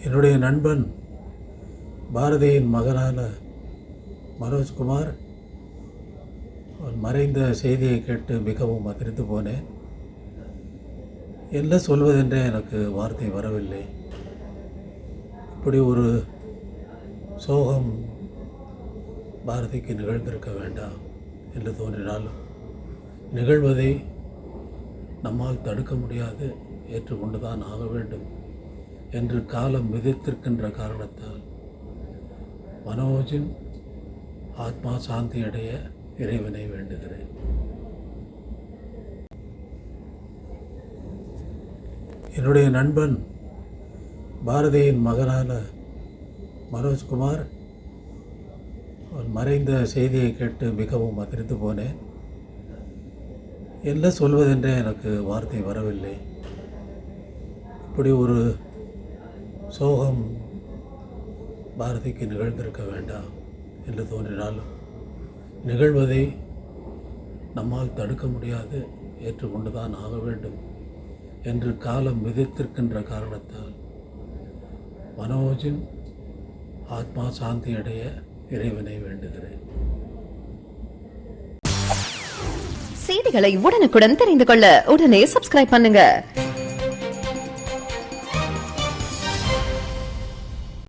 என்னுடைய நண்பன் பாரதியின் மகனான மனோஜ்குமார் அவன் மறைந்த செய்தியை கேட்டு மிகவும் அதிர்ந்து போனேன். என்ன சொல்வதென்றே எனக்கு வார்த்தை வரவில்லை. இப்படி ஒரு சோகம் பாரதிக்கு நிகழ்ந்திருக்க வேண்டாம் என்று தோன்றினாலும் நிகழ்வதை நம்மால் தடுக்க முடியாது, ஏற்றுக்கொண்டுதான் ஆக வேண்டும் என்று காலம் விதித்திருக்கின்ற காரணத்தால் மனோஜின் ஆத்மா சாந்தி அடைய இறைவனை வேண்டுகிறேன். என்னுடைய நண்பன் பாரதியின் மகனான மனோஜ்குமார் அவன் மறைந்த செய்தியை கேட்டு மிகவும் அதிர்ந்து போனேன். என்ன சொல்வதென்றே எனக்கு வார்த்தை வரவில்லை. இப்படி ஒரு சோகம் பாரதிக்கு நிகழ்ந்திருக்க வேண்டாம் என்று தோன்றினாலும் நிகழ்வதை நம்மால் தடுக்க முடியாது, ஏற்றுக்கொண்டுதான் ஆக வேண்டும் என்று காலம் விதித்திருக்கின்ற காரணத்தால் மனோஜின் ஆத்மா சாந்தி அடைய இறைவனை வேண்டுகிறேன். செய்திகளை உடனுக்குடன் தெரிந்து கொள்ள உடனே சப்ஸ்கிரைப் பண்ணுங்க.